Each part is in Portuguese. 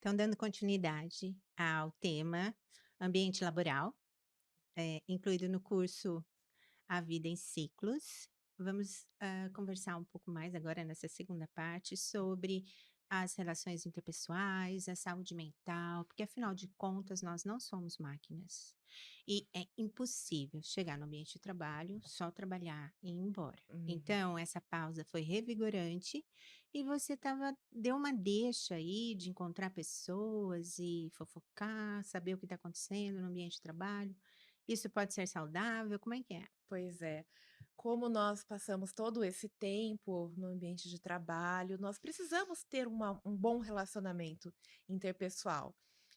Então, dando continuidade ao tema ambiente laboral, incluído no curso A Vida em Ciclos, vamos, conversar um pouco mais agora nessa segunda parte sobre as relações interpessoais, a saúde mental, porque afinal de contas nós não somos máquinas. E é impossível chegar no ambiente de trabalho, só trabalhar e ir embora. Uhum. Então essa pausa foi revigorante e você deu uma deixa aí de encontrar pessoas e fofocar, saber o que está acontecendo no ambiente de trabalho. Isso pode ser saudável? Como é que é? Pois é. Como nós passamos todo esse tempo no ambiente de trabalho, nós precisamos ter um bom relacionamento interpessoal.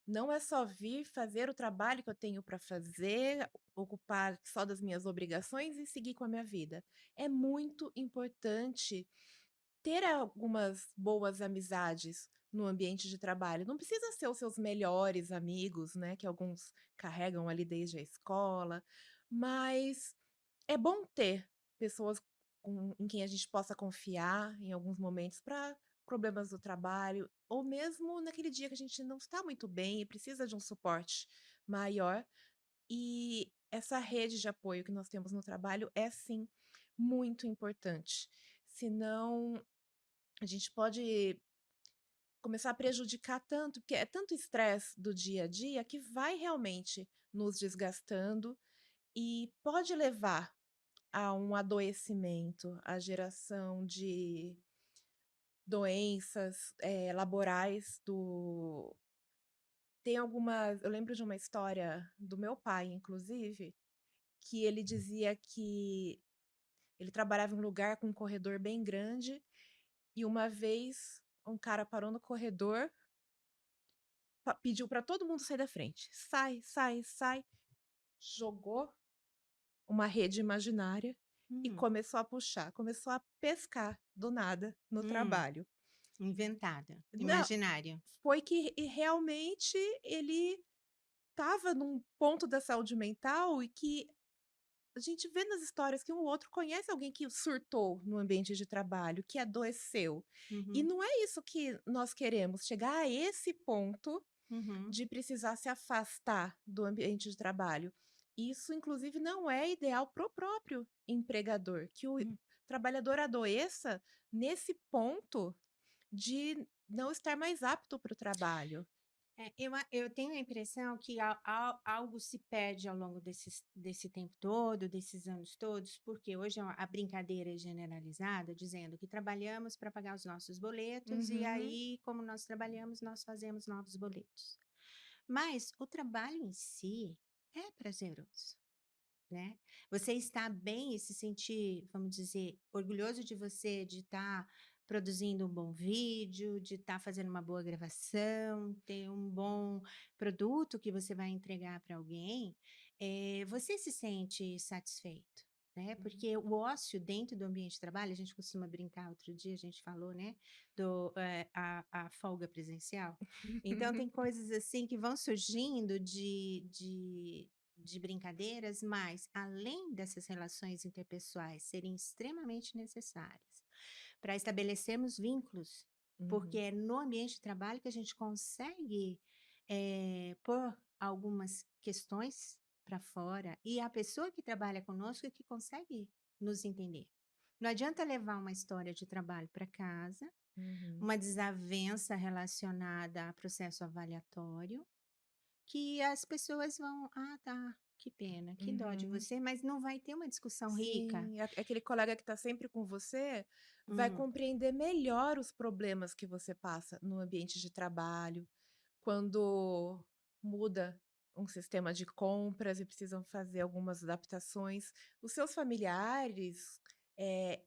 Não é só vir fazer o trabalho que eu tenho para fazer, ocupar só das minhas obrigações e seguir com a minha vida. É muito importante ter algumas boas amizades no ambiente de trabalho. Não precisa ser os seus melhores amigos, né, que alguns carregam ali desde a escola, mas é bom ter pessoas em quem a gente possa confiar em alguns momentos para problemas do trabalho, ou mesmo naquele dia que a gente não está muito bem e precisa de um suporte maior. E essa rede de apoio que nós temos no trabalho é sim muito importante. Senão a gente pode começar a prejudicar tanto, porque é tanto estresse do dia a dia que vai realmente nos desgastando e pode levar a um adoecimento, a geração de doenças, laborais do tem algumas eu lembro de uma história do meu pai, inclusive, que ele dizia que ele trabalhava em um lugar com um corredor bem grande e uma vez um cara parou no corredor, pediu para todo mundo sair da frente. "Sai, sai, sai", jogou uma rede imaginária e Hum, começou a puxar, começou a pescar do nada no hum, trabalho. inventada, Não, imaginária. foi que realmente ele estava num ponto da saúde mental e que a gente vê nas histórias que um outro conhece alguém que surtou no ambiente de trabalho, que adoeceu. E Uhum, não é isso que nós queremos, chegar a esse ponto uhum, de precisar se afastar do ambiente de trabalho. Isso, inclusive, não é ideal para o próprio empregador, que o hum. trabalhador adoeça nesse ponto de não estar mais apto para o trabalho. Eu tenho a impressão que algo se perde ao longo desse tempo todo, desses anos todos, porque hoje a brincadeira é generalizada, dizendo que trabalhamos para pagar os nossos boletos e Uhum, aí, como nós trabalhamos, nós fazemos novos boletos. Mas o trabalho em si é prazeroso. Né. Você está bem e se sentir, vamos dizer, orgulhoso de você, de estar produzindo um bom vídeo, de estar fazendo uma boa gravação, ter um bom produto que você vai entregar para alguém, você se sente satisfeito, né, uhum. porque o ócio dentro do ambiente de trabalho, a gente costuma brincar, outro dia a gente falou, né, a folga presencial. Então tem coisas assim que vão surgindo de brincadeiras, mas além dessas relações interpessoais serem extremamente necessárias para estabelecermos vínculos, porque Uhum. é no ambiente de trabalho que a gente consegue, pôr algumas questões para fora e a pessoa que trabalha conosco é que consegue nos entender. Não adianta levar uma história de trabalho para casa, Uhum. uma desavença relacionada a processo avaliatório, que as pessoas vão: "Ah, tá, que pena, que dó de Uhum. você", mas não vai ter uma discussão rica. Sim, aquele colega que está sempre com você vai Hum, compreender melhor os problemas que você passa no ambiente de trabalho, quando muda um sistema de compras e precisam fazer algumas adaptações. Os seus familiares,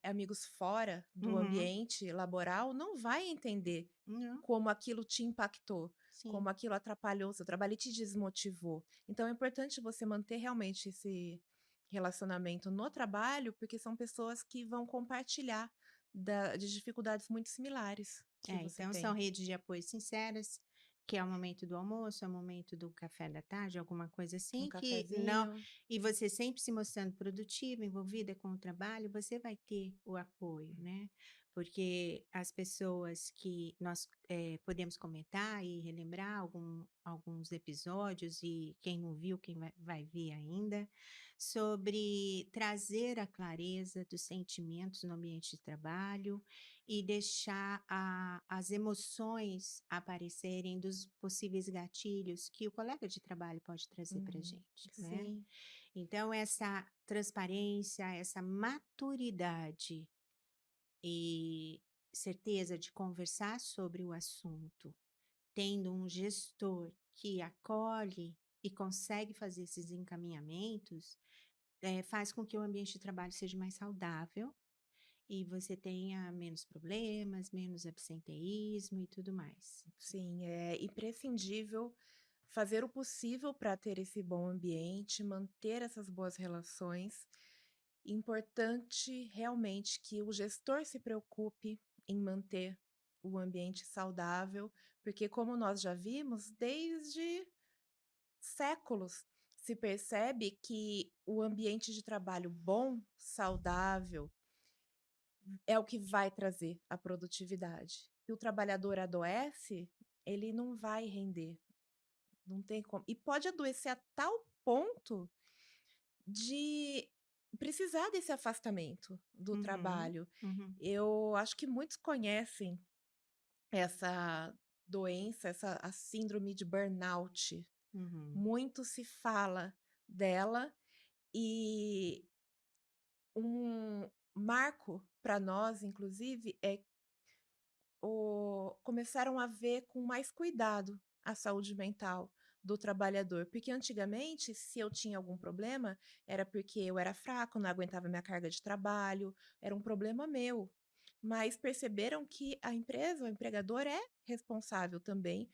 amigos fora do uhum. ambiente laboral, não vai entender Não, como aquilo te impactou, sim. como aquilo atrapalhou o seu trabalho e te desmotivou. Então é importante você manter realmente esse relacionamento no trabalho, porque são pessoas que vão compartilhar de dificuldades muito similares que você Então são tem. redes de apoio sinceras, que é o momento do almoço, é o momento do café da tarde, alguma coisa Um assim, que não cafezinho. e você sempre se mostrando produtiva, envolvida com o trabalho, você vai ter o apoio, né. porque as pessoas que nós, podemos comentar e relembrar alguns episódios e quem não viu, quem vai ver ainda, sobre trazer a clareza dos sentimentos no ambiente de trabalho e deixar as emoções aparecerem dos possíveis gatilhos que o colega de trabalho pode trazer para Uhum. gente, né. Sim, Então essa transparência, essa maturidade e certeza de conversar sobre o assunto, tendo um gestor que acolhe e consegue fazer esses encaminhamentos, faz com que o ambiente de trabalho seja mais saudável e você tenha menos problemas, menos absenteísmo e tudo mais. sim, é imprescindível fazer o possível para ter esse bom ambiente, manter essas boas relações. Importante realmente que o gestor se preocupe em manter o ambiente saudável, porque como nós já vimos, desde séculos se percebe que o ambiente de trabalho bom, saudável, é o que vai trazer a produtividade. Se o trabalhador adoece, ele não vai render, não tem como. E pode adoecer a tal ponto de precisar desse afastamento do Uhum, trabalho. uhum, Eu acho que muitos conhecem essa doença, essa a síndrome de burnout. uhum, Muito se fala dela e um marco para nós, inclusive, é começaram a ver com mais cuidado a saúde mental do trabalhador, porque antigamente, se eu tinha algum problema, era porque eu era fraco, não aguentava minha carga de trabalho, era um problema meu. Mas perceberam que a empresa, o empregador é responsável também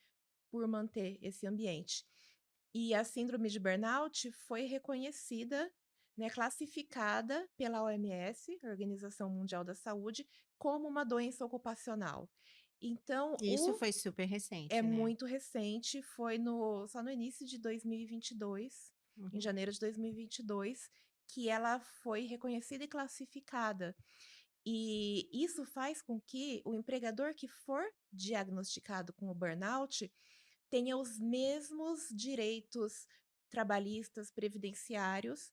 por manter esse ambiente. E a síndrome de burnout foi reconhecida, né, classificada pela OMS, Organização Mundial da Saúde, como uma doença ocupacional. Então, isso foi super é recente, né? muito recente, foi só no início de 2022, em Uhum, janeiro de 2022, que ela foi reconhecida e classificada. E isso faz com que o empregador que for diagnosticado com o burnout tenha os mesmos direitos trabalhistas, previdenciários,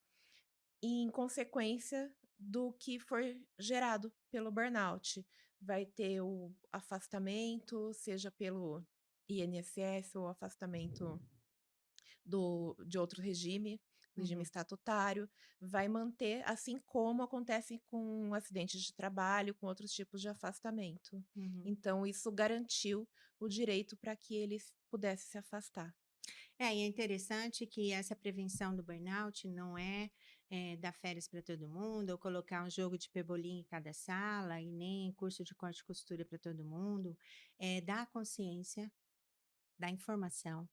e em consequência do que for gerado pelo burnout. Vai ter o afastamento, seja pelo INSS ou afastamento de outro regime uhum, estatutário, vai manter, assim como acontece com acidentes de trabalho, com outros tipos de afastamento. uhum. Então isso garantiu o direito para que ele pudesse se afastar. É, e é interessante que essa prevenção do burnout não é, dar férias para todo mundo, ou colocar um jogo de pebolim em cada sala, e nem curso de corte e costura para todo mundo. É dar consciência, dar informação,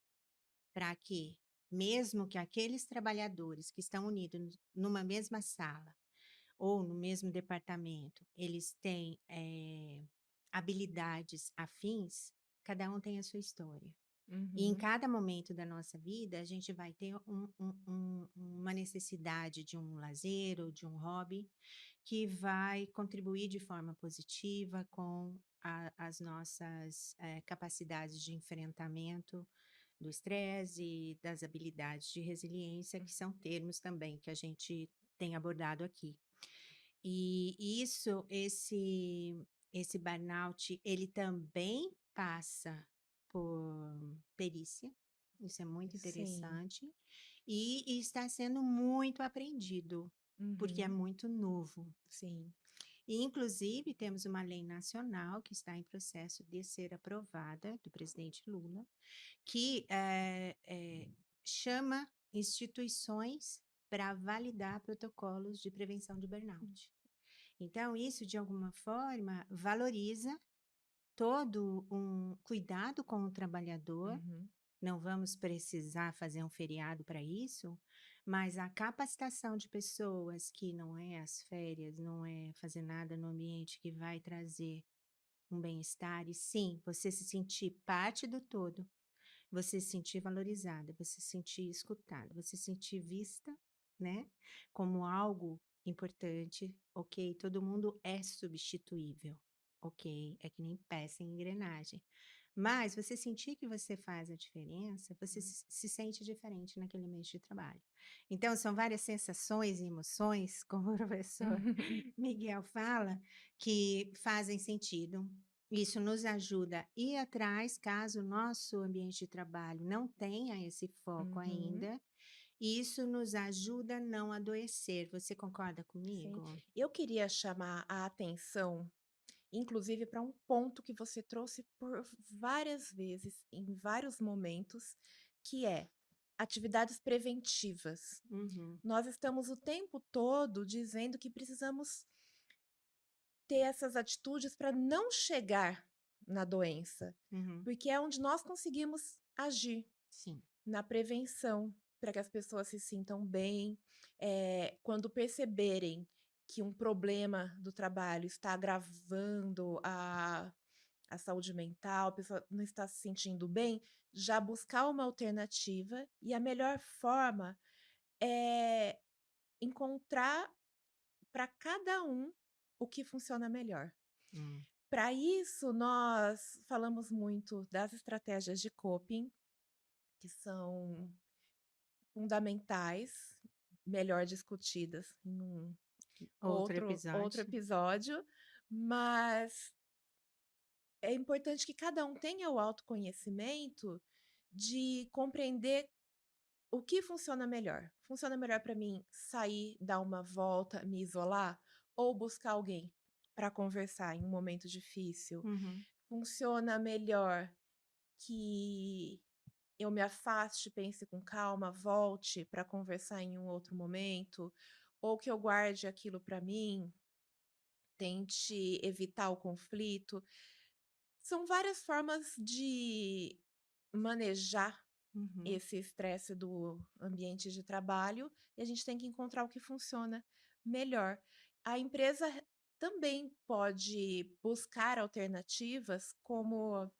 para que, mesmo que aqueles trabalhadores que estão unidos numa mesma sala ou no mesmo departamento, eles têm, habilidades afins, cada um tem a sua história. E em Uhum, cada momento da nossa vida, a gente vai ter uma necessidade de um lazer ou de um hobby que vai contribuir de forma positiva com as nossas capacidades de enfrentamento do estresse e das habilidades de resiliência, que são termos também que a gente tem abordado aqui. E esse burnout, ele também passa por perícia, isso é muito sim. interessante, e está sendo muito aprendido, porque é Uhum, muito novo. sim. E inclusive temos uma lei nacional que está em processo de ser aprovada, do presidente Lula, que, chama instituições para validar protocolos de prevenção de burnout. Então, isso, de alguma forma, valoriza todo um cuidado com o trabalhador. Uhum, Não vamos precisar fazer um feriado para isso, mas a capacitação de pessoas que não é as férias, não é fazer nada no ambiente que vai trazer um bem-estar, e sim, você se sentir parte do todo, você se sentir valorizada, você se sentir escutada, você se sentir vista, né, como algo importante. Ok, todo mundo é substituível. ok, é que nem peça em engrenagem. Mas você sentir que você faz a diferença, você se sente diferente naquele ambiente de trabalho. Então, são várias sensações e emoções, como o professor Miguel fala, que fazem sentido. Isso nos ajuda a ir atrás, caso o nosso ambiente de trabalho não tenha esse foco Uhum, ainda, e isso nos ajuda a não adoecer. Você concorda sim. comigo? Eu queria chamar a atenção, inclusive, para um ponto que você trouxe por várias vezes, em vários momentos, que é atividades preventivas. Uhum, Nós estamos o tempo todo dizendo que precisamos ter essas atitudes para não chegar na doença, uhum, porque é onde nós conseguimos agir. sim. Na prevenção, para que as pessoas se sintam bem, quando perceberem que um problema do trabalho está agravando a saúde mental, a pessoa não está se sentindo bem, já buscar uma alternativa, e a melhor forma é encontrar para cada um o que funciona melhor. Hum, Para isso, nós falamos muito das estratégias de coping, que são fundamentais, melhor discutidas em um outro outro episódio. episódio, mas é importante que cada um tenha o autoconhecimento de compreender o que funciona melhor. Funciona melhor para mim sair, dar uma volta, me isolar ou buscar alguém para conversar em um momento difícil? Uhum, Funciona melhor que eu me afaste, pense com calma, volte para conversar em um outro momento, ou que eu guarde aquilo para mim, tente evitar o conflito. São várias formas de manejar uhum, esse estresse do ambiente de trabalho, e a gente tem que encontrar o que funciona melhor. A empresa também pode buscar alternativas como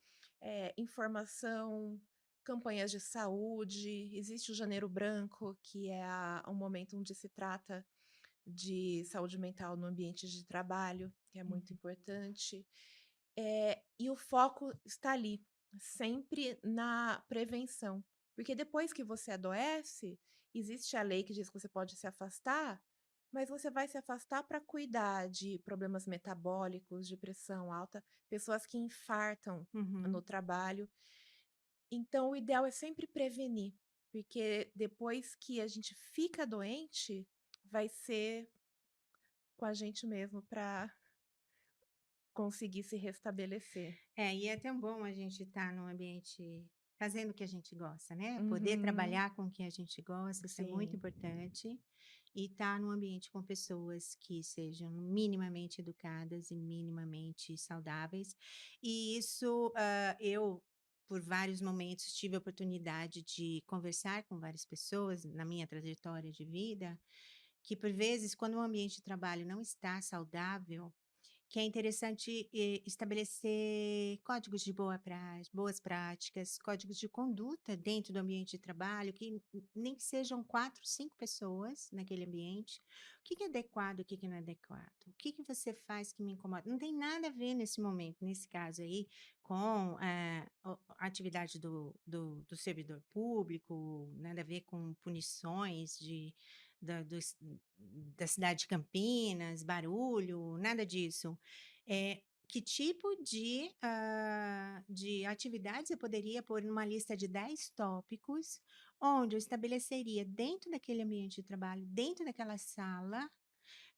informação, campanhas de saúde. Existe o Janeiro Branco, que é um momento onde se trata de saúde mental no ambiente de trabalho, que é muito uhum. importante. E o foco está ali, sempre na prevenção. Porque depois que você adoece, existe a lei que diz que você pode se afastar, mas você vai se afastar para cuidar de problemas metabólicos, de pressão alta, pessoas que infartam no Uhum. trabalho. Então, o ideal é sempre prevenir, porque depois que a gente fica doente, vai ser com a gente mesmo para conseguir se restabelecer. É, e é tão bom a gente estar num ambiente fazendo o que a gente gosta, né? Poder Uhum. trabalhar com o que a gente gosta, isso é muito Sim. importante. E estar num ambiente com pessoas que sejam minimamente educadas e minimamente saudáveis. E isso, eu, por vários momentos, tive a oportunidade de conversar com várias pessoas na minha trajetória de vida, que por vezes, quando o ambiente de trabalho não está saudável, que é interessante, estabelecer códigos de boas práticas, códigos de conduta dentro do ambiente de trabalho, que nem que sejam 4, 5 pessoas naquele ambiente. O que que é adequado, o que que não é adequado? O que que você faz que me incomoda? Não tem nada a ver nesse momento, nesse caso aí, com, a atividade do servidor público, nada a ver com punições da dos da cidade de Campinas, barulho, nada disso. Que tipo de atividades eu poderia pôr numa lista de 10 tópicos, onde eu estabeleceria dentro daquele ambiente de trabalho, dentro daquela sala,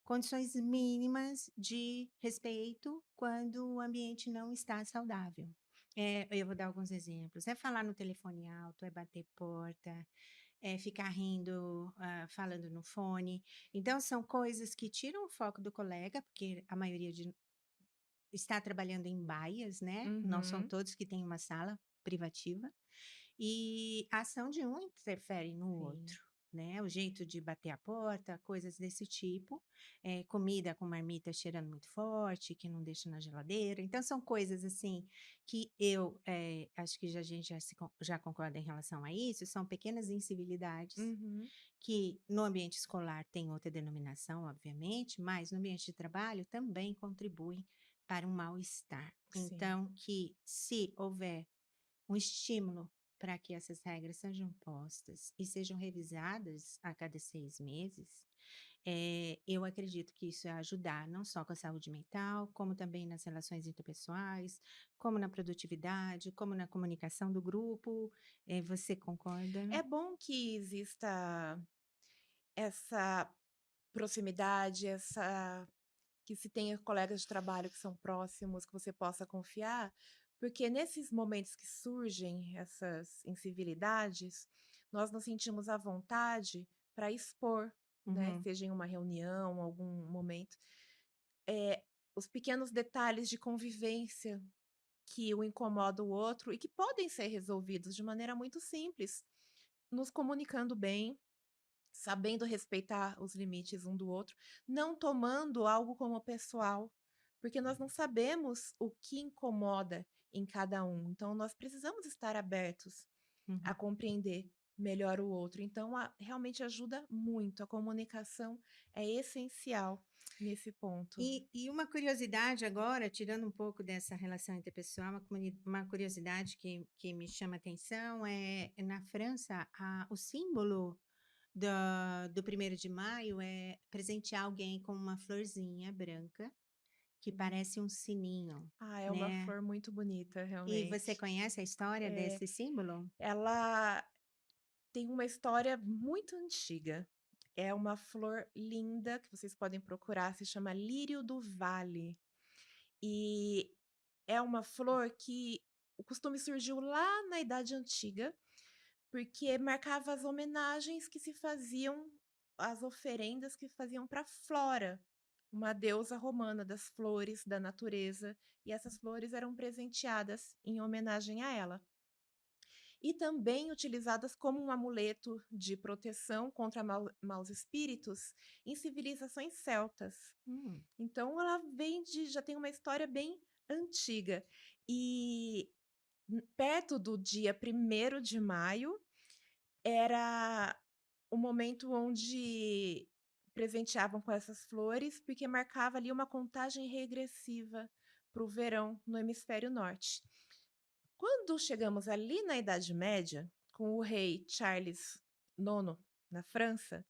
condições mínimas de respeito quando o ambiente não está saudável. Eu vou dar alguns exemplos. É falar no telefone alto, é bater porta, é ficar rindo, falando no fone. Então, são coisas que tiram o foco do colega, porque a maioria está trabalhando em baias, né? Não são Uhum. todos que têm uma sala privativa. E a ação de um interfere no Sim. outro, né? O jeito de bater a porta, coisas desse tipo. Comida com marmita cheirando muito forte, que não deixa na geladeira. Então, são coisas assim que eu acho que a gente já concorda em relação a isso, são pequenas incivilidades Uhum. que no ambiente escolar tem outra denominação, obviamente, mas no ambiente de trabalho também contribuem para um mal-estar. Sim. Então, que se houver um estímulo para que essas regras sejam postas e sejam revisadas a cada 6 meses, eu acredito que isso vai ajudar não só com a saúde mental, como também nas relações interpessoais, como na produtividade, como na comunicação do grupo. Você concorda? É bom que exista essa proximidade, essa que se tenha colegas de trabalho que são próximos, que você possa confiar, porque nesses momentos que surgem essas incivilidades, nós nos sentimos à vontade para expor, né, Uhum, seja em uma reunião, algum momento, eh, os pequenos detalhes de convivência que o incomoda o outro e que podem ser resolvidos de maneira muito simples, nos comunicando bem, sabendo respeitar os limites um do outro, não tomando algo como pessoal, porque nós não sabemos o que incomoda em cada um. Então, nós precisamos estar abertos a uhum. compreender melhor o outro. Então, realmente ajuda muito. A comunicação é essencial nesse ponto. E uma curiosidade agora, tirando um pouco dessa relação interpessoal, uma curiosidade que me chama atenção é na França, o símbolo do 1º de maio é presentear alguém com uma florzinha branca que Hum. parece um sininho, Ah, é uma né. flor muito bonita, E você realmente. conhece a história É, desse símbolo? ela tem uma história muito antiga. É uma flor linda que vocês podem procurar, se chama lírio do vale. E é uma flor que o costume surgiu lá na Idade Antiga, porque marcava as homenagens que se faziam, as oferendas que faziam para Flora, uma deusa romana das flores, da natureza, e essas flores eram presenteadas em homenagem a ela. E também utilizadas como um amuleto de proteção contra maus espíritos em civilizações celtas. Hum, Então ela vem de já tem uma história bem antiga. E perto do dia 1º de maio, era o momento onde presenteavam com essas flores, porque marcava ali uma contagem regressiva para o verão no hemisfério norte. Quando chegamos ali na Idade Média, com o rei Charles IX na França,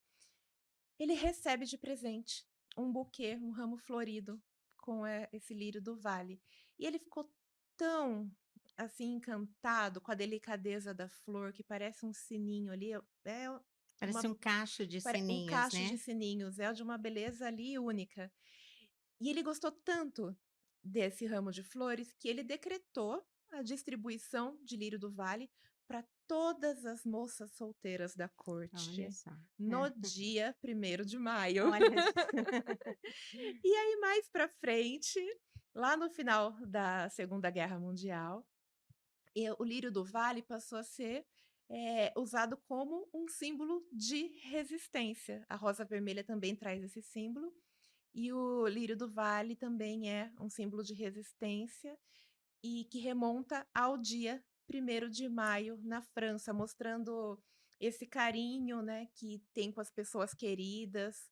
ele recebe de presente um buquê, um ramo florido com esse lírio do vale. E ele ficou tão assim encantado com a delicadeza da flor, que parece um sininho ali, é parece uma um cacho de um sininhos, cacho de né. sininhos, é de uma beleza ali única. E ele gostou tanto desse ramo de flores que ele decretou a distribuição de lírio do vale para todas as moças solteiras da Olha corte, só. no É. dia 1º de maio. Olha só. E aí mais para frente, lá no final da Segunda Guerra Mundial, o lírio do vale passou a ser, usado como um símbolo de resistência. A rosa vermelha também traz esse símbolo, e o lírio do vale também é um símbolo de resistência e que remonta ao dia 1º de maio na França, mostrando esse carinho, né, que tem com as pessoas queridas,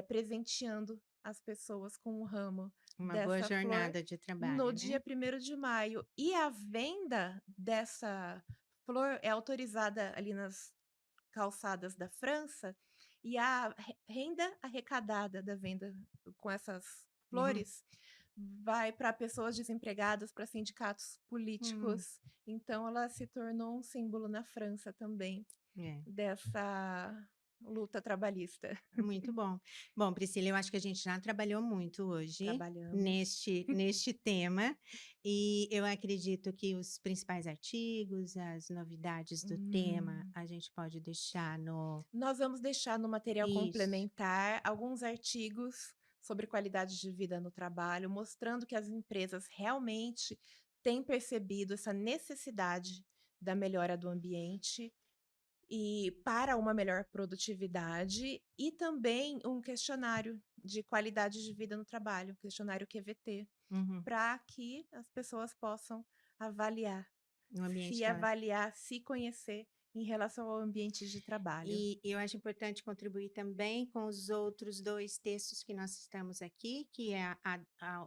presenteando as pessoas com um ramo Uma boa dessa flor jornada de no trabalho, dia né. 1º de maio. E a venda dessa flor é autorizada ali nas calçadas da França, e a renda arrecadada da venda com essas Uhum. flores vai para pessoas desempregadas, para sindicatos Hum, políticos. Então ela se tornou um símbolo na França também é. dessa luta trabalhista. Muito bom. Bom, Priscila, eu acho que a gente já trabalhou muito hoje Trabalhamos. neste tema, e eu acredito que os principais artigos, as novidades do tema, Hum. a gente pode deixar no Nós vamos deixar no material isso. complementar alguns artigos sobre qualidade de vida no trabalho, mostrando que as empresas realmente têm percebido essa necessidade da melhora do ambiente e para uma melhor produtividade, e também um questionário de qualidade de vida no trabalho, questionário QVT, Uhum. para que as pessoas possam avaliar, Um ambiente se que elas avaliar, se conhecer em relação ao ambiente de trabalho. E eu acho importante contribuir também com os outros 2 textos que nós estamos aqui, que é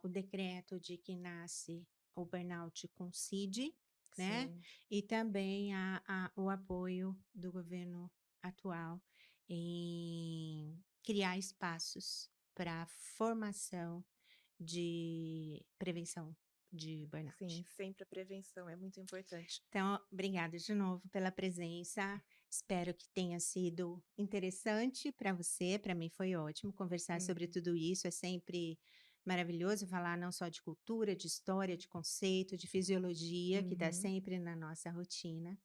o decreto de que nasce o burnout com CID, né, Sim, e também o apoio do governo atual em criar espaços para formação de prevenção de sim, burnout. sempre a prevenção é muito importante. Então, obrigada de novo pela presença. Espero que tenha sido interessante para você. Para mim foi ótimo conversar sobre Uhum, tudo isso. É sempre maravilhoso falar não só de cultura, de história, de conceito, de fisiologia, que está uhum. sempre na nossa rotina.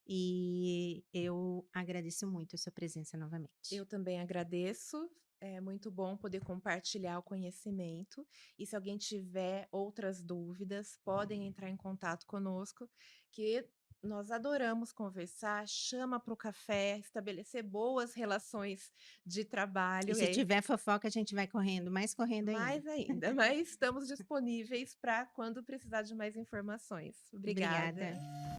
E eu agradeço muito a sua presença novamente. Eu também agradeço. É muito bom poder compartilhar o conhecimento. E se alguém tiver outras dúvidas, podem entrar em contato conosco, que nós adoramos conversar. Chama para o café, estabelecer boas relações de E trabalho. se tiver fofoca, a gente vai correndo, mais correndo ainda. Mais ainda, mas estamos disponíveis para quando precisar de mais informações. Obrigada. Obrigada.